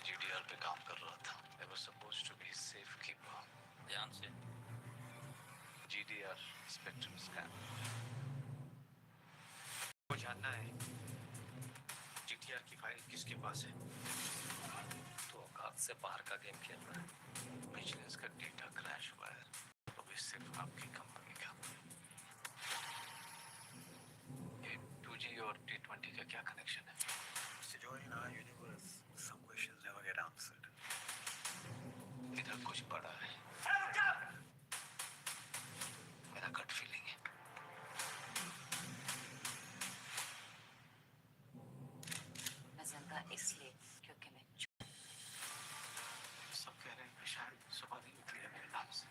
GDR पे काम कर रहा था। I was supposed to be safe keeper. ध्यान से। GDR spectrum scan. को जानना है जीटीआर की फाइल किसके पास है। तो औकात से बाहर का गेम खेल रहा है। विजिलेंस का डेटा क्रैश हुआ है, तो भी सिर्फ आपकी कंपनी का। ये 2G और T20 का क्या कनेक्शन है? Joy in our universe, some questions never get answered. इधर कुछ पड़ा है। मेरा गट फीलिंग है। मैं जिंदा इसलिए क्योंकि मैं सब कह रहे हैं कि शायद सुबह नहीं निकली है मेरे नाम से।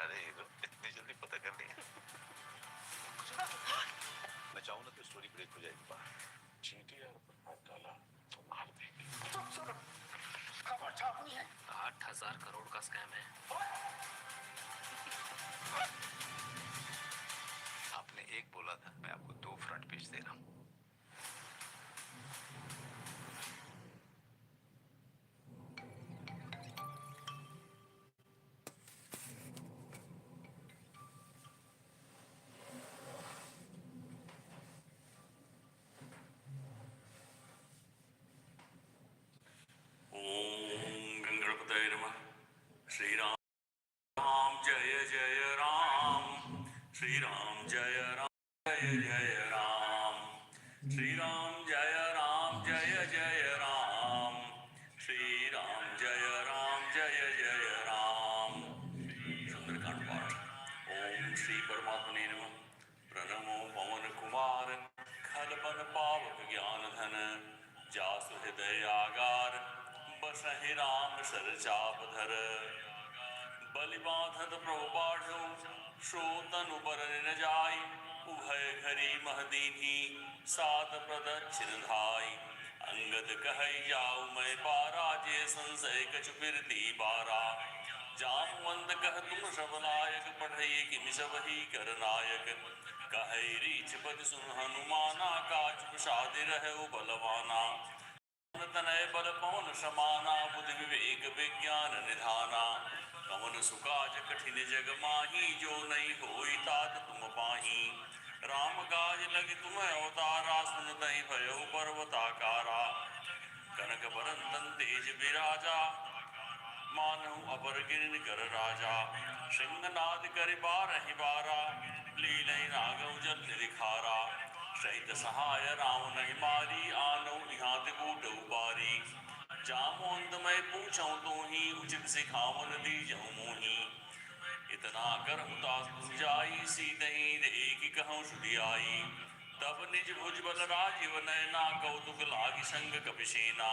अरे इतनी जल्दी पता कर लिया। मैं चाहूँ ना तो स्टोरी ब्रेक हो जाएगी बाहर। जीडीआर पर हाथ डाला तो मार देंगे। खबर छापनी है। 8,000 करोड़ का स्कैम है। आपने एक बोला था, मैं आपको 2 फ्रंट पेज दे रहा हूँ। ओम गंगणपतये नमः। श्री राम जय जय राम। श्री राम जय राम जय जय राम। श्री राम जय राम जय जय राम। श्री राम जय राम जय जय राम। सुंदरकांड पाठ। ओम श्री परमात्मने नमः। प्रणमो पवन कुमार खलबन पावक ज्ञान धन जासु हृदय आगार बसहि राम सरचाप धर बलि बाधत प्रभु बाढ़ो श्रोतनु बरन न जाय उभय घरी महदीनी सात प्रदक्षिण धाय अंगद कहै जाऊ मैं पारा जे संशय कछु फिरती बारा जामवंत कह तुम सब लायक पढ़ै किमि सब ही कर नायक कहै रीछ पद सुन हनुमाना काज प्रसादि रहु बलवाना तनय बल पवन समाना बुद्धि विवेक विज्ञान निधाना कवन सुकाज कठिन जग माही जो नहीं होई तात तुम पाही राम काज लग तुम अवतारा सुन तहि भयो पर्वताकारा कनक बरन तेज विराजा मानहु अपर गिरिन कर राजा सिंहनाद कर बारहि बारा लीलय नागौ जल निखारा सहित सहाय राम नहीं मारी आनो निहात कूट उबारी जामोंत मैं पूछूं तो ही उचित सिखावन दीजहु मोही इतना कर उतास जाई सीधहि एक कहूँ सुधियाई तब निज भुज बल राजीव नयना कौतुक लागी संग कपिसेना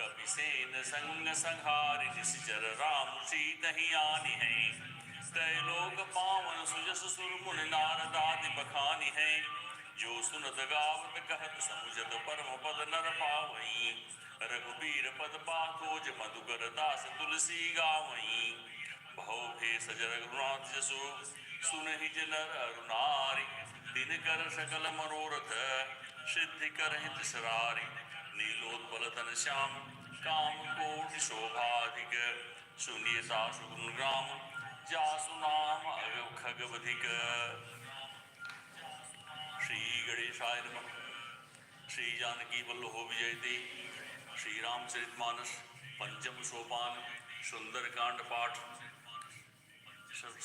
कपिसेन संग संहारि निश्चर राम सीधहि आनि है त्रैलोक पावन सुजस सुर मुनि नारद आदि बखानि है जो सुनत गावत कहत समुझत परम पद नर पावई रघुबीर पद पाखोज मधुकर दास तुलसी गावई भव भेष रघुनाथ जसु सुनहि नर अरुणारी दिन कर सकल मनोरथ सिद्धि करहित सरारी नीलोत्पल तन श्याम काम कोटि शोभाधिक सुनियता सुगुण ग्राम जासु नाम खगवधिक। श्री गणेशाय नमः। श्री जानकी वल्लभो विजयते। श्री रामचरितमानस पंचम सोपान सुंदरकांड पाठ।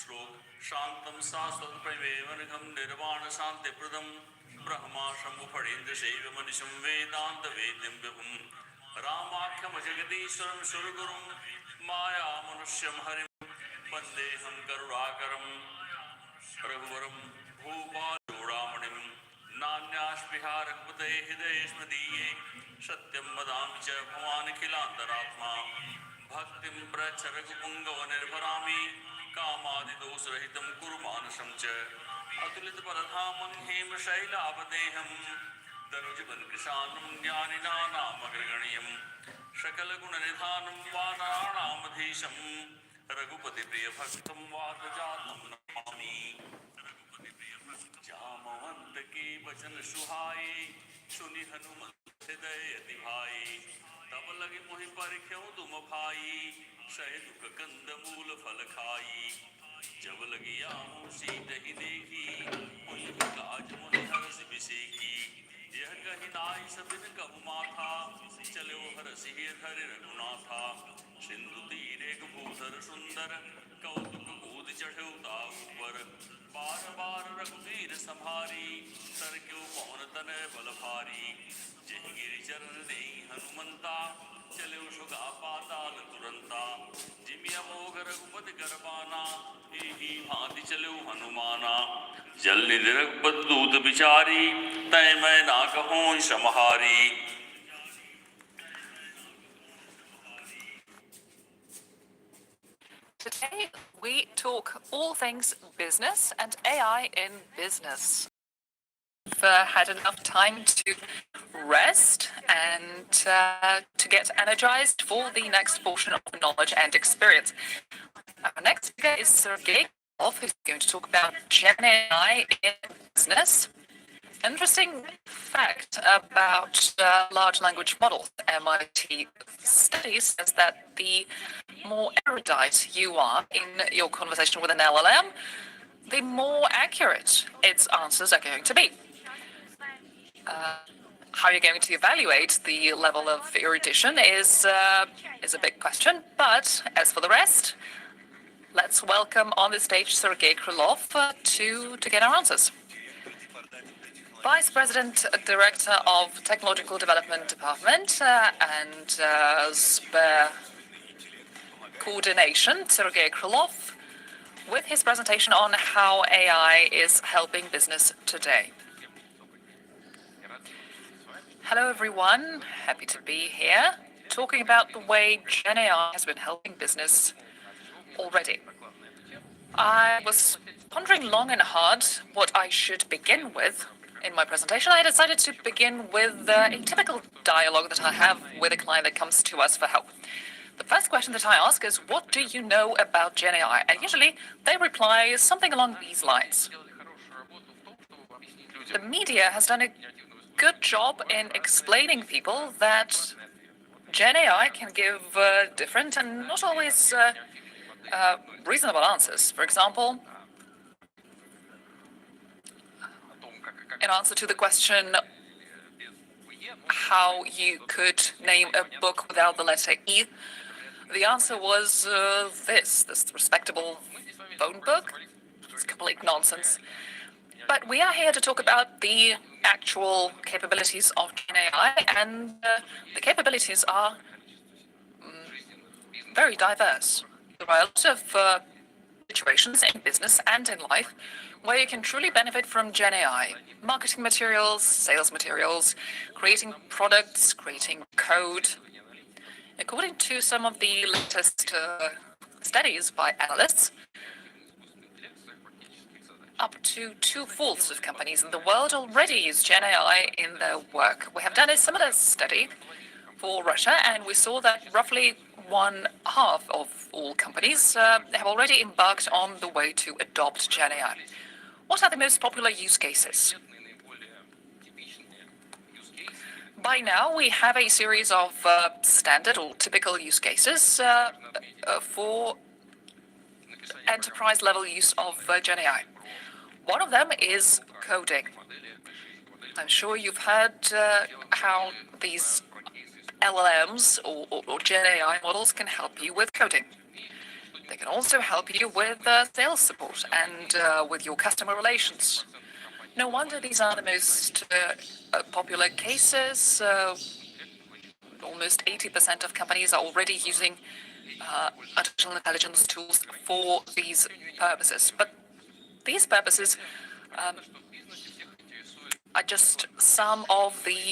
श्लोक शांतम शाश्वत प्रवेवनघम निर्वाण शांति प्रदम ब्रह्मा शंभु फणीन्द्र शैव मनिषं वेदांत वेद्यं विभुम रामाख्यम जगदीश्वरम सुरगुरुम माया मनुष्यम हरिम वंदेहम करुणाकरम रघुवरम भूपाल चूड़ामणिम नान्यास्पृहा रघुपते हृदयेष्मदीये सत्यं वदामि च भवानखिलान्तरात्मा भक्तिं प्रच्छ रघुपुङ्गव निर्भरामि कामादिदोषरहितं कुरु मानसं च अतुलितबलधामं हेमशैलावदेहं तनुजवनकृशानं ज्ञानिनामग्रगण्यं सकलगुणनिधानं वानराणामधीशं रघुपतिप्रियभक्तं वातजातं नमामि। जामवंत के वचन सुहाए सुनि हनुमंत हृदय अति भाई तब लगे मोहि पर क्यों तुम भाई सह दुख कंद मूल फल खाई जब लगी आऊं सीत ही देखी मोहि काज मोहि हरस बिसेकी यह कही नाई सबिन कहु माथा चलो हरस ही धर रघुनाथा सिंधु तीर एक भूधर सुंदर कौतुक कूद चढ़े ताऊ पर बार बार रघुवीर संभारी सर क्यों पवन तन बल भारी जय गिरि चरण दे हनुमंता चले सुगा पाताल तुरंता जिमिया मोग रघुपति करबाना ही भांति चले हनुमाना जल निधि रघुपति दूत बिचारी तय मैं ना कहूँ समहारी। Today, we talk all things business and AI in business. We've had enough time to rest and to get energized for the next portion of knowledge and experience. Our next speaker is Sergey Krylov, who's going to talk about Gen AI in business. Interesting fact about large language models. MIT study says that the more erudite you are in your conversation with an LLM, the more accurate its answers are going to be. How you're going to evaluate the level of erudition is a big question. But as for the rest, let's welcome on the stage Sergey Krylov to get our answers. Vice President, Director of Technological Development Department and SPARE Coordination, Sergey Krylov, with his presentation on how AI is helping business today. Hello, everyone. Happy to be here, talking about the way Gen AI has been helping business already. I was pondering long and hard what I should begin with. In my presentation, I decided to begin with a typical dialogue that I have with a client that comes to us for help. The first question that I ask is, what do you know about Gen AI? And usually they reply something along these lines. The media has done a good job in explaining people that Gen AI can give different and not always reasonable answers. For example, in answer to the question how you could name a book without the letter E, the answer was this respectable phone book. It's complete nonsense. But we are here to talk about the actual capabilities of Gen AI, and the capabilities are very diverse. There are a lot of situations in business and in life where you can truly benefit from Gen AI. Marketing materials, sales materials, creating products, creating code. According to some of the latest studies by analysts, up to 2/4 of companies in the world already use Gen AI in their work. We have done a similar study for Russia, and we saw that roughly 1/2 of all companies have already embarked on the way to adopt Gen AI. What are the most popular use cases? By now, we have a series of standard or typical use cases for enterprise-level use of Gen AI. One of them is coding. I'm sure you've heard how these LLMs or Gen AI models can help you with coding. They can also help you with sales support and with your customer relations. No wonder these are the most popular cases. Almost 80% of companies are already using artificial intelligence tools for these purposes. But these purposes are just some of the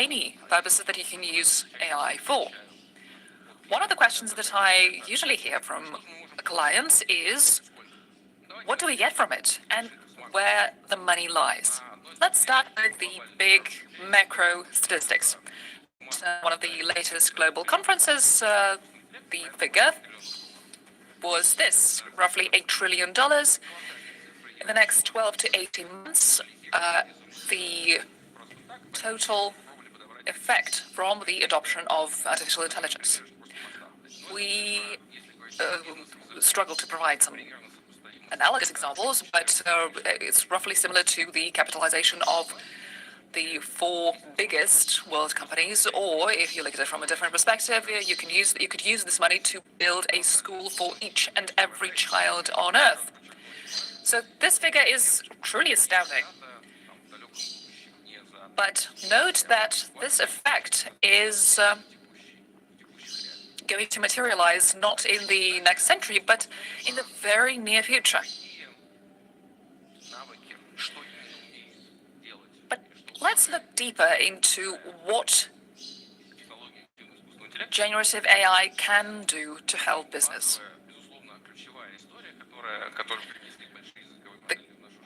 many purposes that you can use AI for. One of the questions that I usually hear from clients is, what do we get from it and where the money lies? Let's start with the big macro statistics. At one of the latest global conferences, the figure was this, roughly $8 trillion. In the next 12 to 18 months, the total effect from the adoption of artificial intelligence. We struggle to provide some analogous examples, but it's roughly similar to the capitalization of the 4 biggest world companies, or if you look at it from a different perspective, you could use this money to build a school for each and every child on Earth. So this figure is truly astounding. But note that this effect is going to materialize not in the next century, but in the very near future. But let's look deeper into what generative AI can do to help business.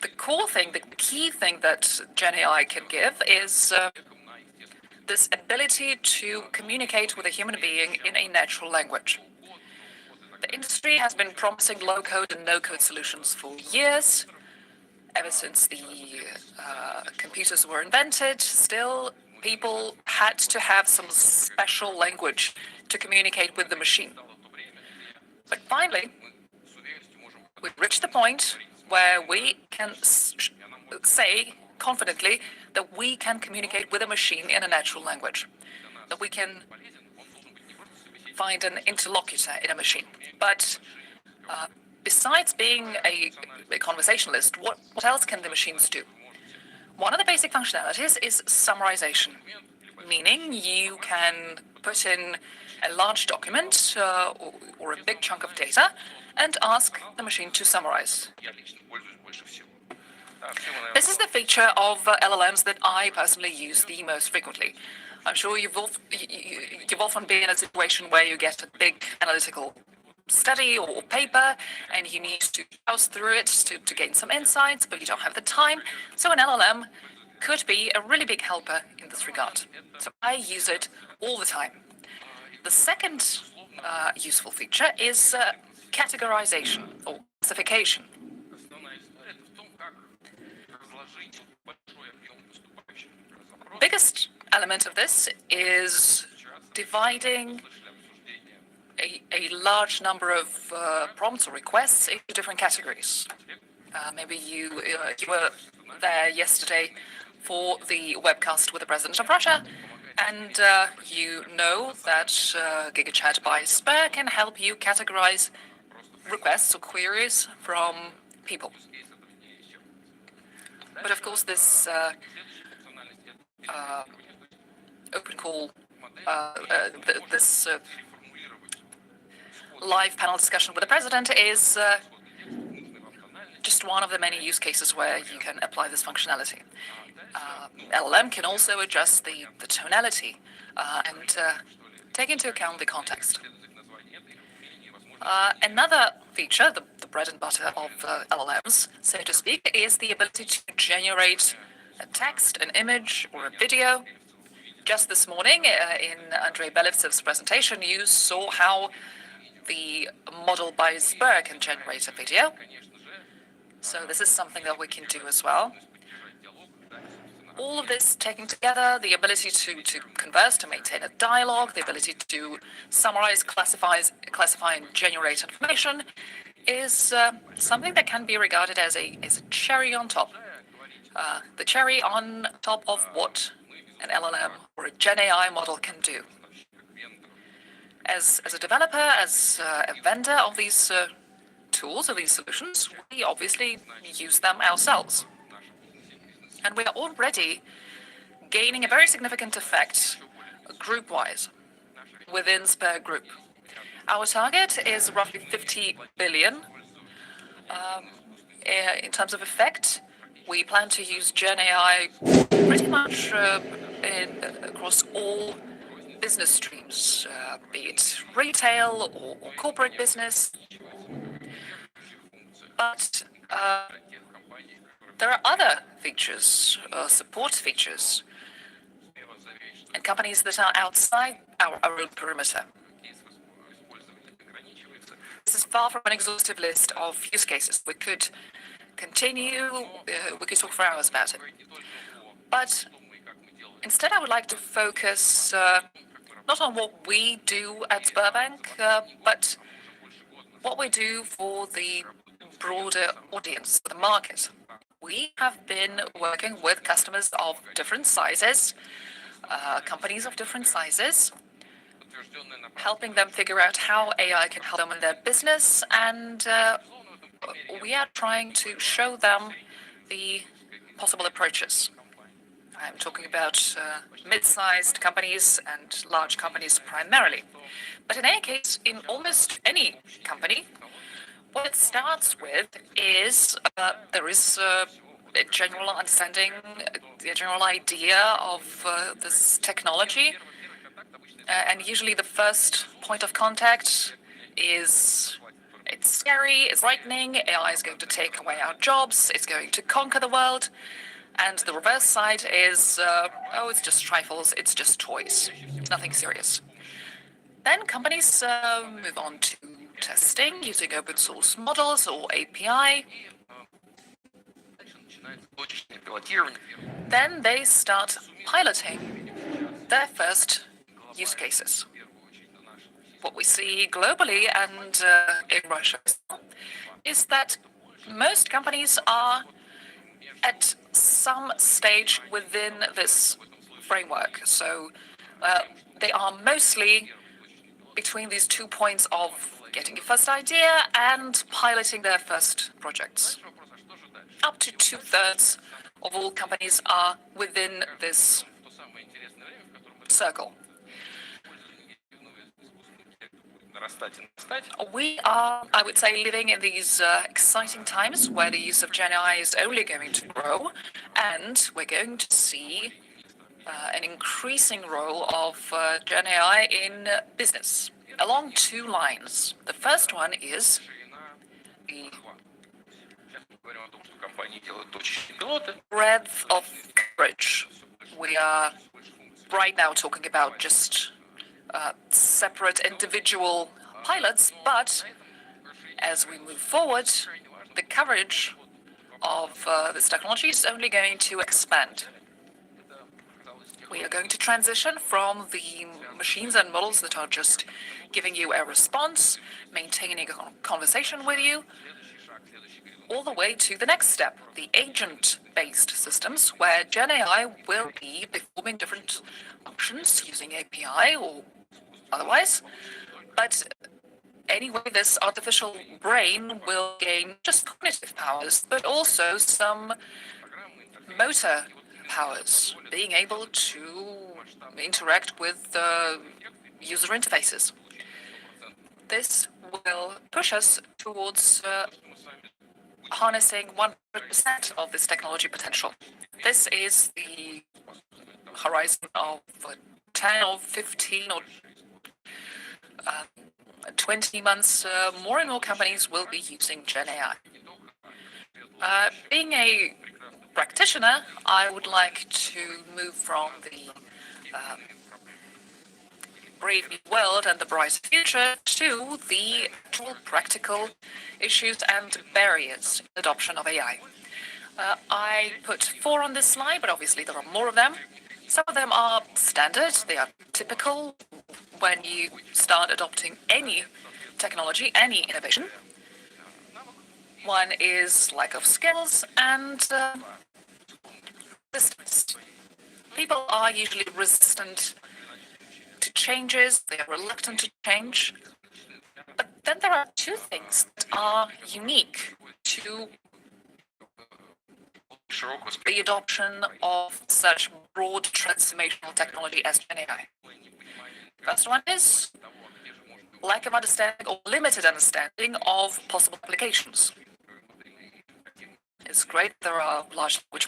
The core thing, the key thing that Gen AI can give is this ability to communicate with a human being in a natural language. The industry has been promising low-code and no-code solutions for years. Ever since the computers were invented, still people had to have some special language to communicate with the machine. But finally, we've reached the point where we can say confidently that we can communicate with a machine in a natural language, that we can find an interlocutor in a machine. But besides being a conversationalist, what else can the machines do? One of the basic functionalities is summarization, meaning you can put in a large document or a big chunk of data and ask the machine to summarize. This is the feature of LLMs that I personally use the most frequently. I'm sure you've often been in a situation where you get a big analytical study or paper and you need to browse through it to gain some insights, but you don't have the time. So an LLM could be a really big helper in this regard. So I use it all the time. The second useful feature is categorization or classification. Biggest element of this is dividing a large number of prompts or requests into different categories. Maybe you were there yesterday for the webcast with the President of Russia, and you know that GigaChat by Sper can help you categorize requests or queries from people. But of course, this open call, this live panel discussion with the president is just one of the many use cases where you can apply this functionality. LLM can also adjust the tonality and take into account the context. Another feature, the bread and butter of LLMs, so to speak, is the ability to generate a text, an image, or a video. Just this morning, in Andrei Belevtsev's presentation, you saw how the model by Sber can generate a video. So this is something that we can do as well. All of this taken together, the ability to converse, to maintain a dialogue, the ability to summarize, classify, and generate information is something that can be regarded as a cherry on top. The cherry on top of what an LLM or a Gen AI model can do. As a developer, as a vendor of these tools, of these solutions, we obviously use them ourselves. And we are already gaining a very significant effect group-wise within Sber Group. Our target is roughly 50 billion. In terms of effect, we plan to use Gen AI pretty much across all business streams, be it retail or corporate business. But there are other features, support features, and companies that are outside our own perimeter. This is far from an exhaustive list of use cases. We could continue, we could talk for hours about it. But Instead, I would like to focus not on what we do at Sberbank, but what we do for the broader audience, the market. We have been working with customers of different sizes, companies of different sizes, helping them figure out how AI can help them in their business, and we are trying to show them the possible approaches. I'm talking about mid-sized companies and large companies primarily. But in any case, in almost any company, what it starts with is there is a general understanding, a general idea of this technology. And usually the first point of contact is it's scary, it's frightening, AI is going to take away our jobs, it's going to conquer the world. And the reverse side is, oh, it's just trifles, it's just toys, nothing serious. Then companies move on to testing using open source models or API. Then they start piloting their first use cases. What we see globally and in Russia is that most companies are at some stage within this framework. So they are mostly between these 2 points of getting a first idea and piloting their first projects. Up to 2/3 of all companies are within this circle. We are, I would say, living in these exciting times where the use of GenAI is only going to grow, and we're going to see an increasing role of GenAI in business along 2 lines. The first one is the breadth of coverage. We are right now talking about just separate individual pilots, but as we move forward, the coverage of this technology is only going to expand. We are going to transition from the machines and models that are just giving you a response, maintaining a conversation with you, all the way to the next step, the agent-based systems, where GenAI will be performing different functions using API or otherwise. But anyway, this artificial brain will gain just cognitive powers, but also some motor powers, being able to interact with user interfaces. This will push us towards harnessing 100% of this technology potential. This is the horizon of 10 or 15 or 20 months. More and more companies will be using GenAI. Being a practitioner, I would like to move from the brave new world and the brighter future to the actual practical issues and barriers in adoption of AI. I put 4 on this slide, but obviously there are more of them. Some of them are standard, they are typical when you start adopting any technology, any innovation. One is lack of skills and resistance. People are usually resistant to changes, they are reluctant to change. But then there are 2 things that are unique to the adoption of such broad transformational technology as GenAI. First one is lack of understanding or limited understanding of possible applications. It's great there are large language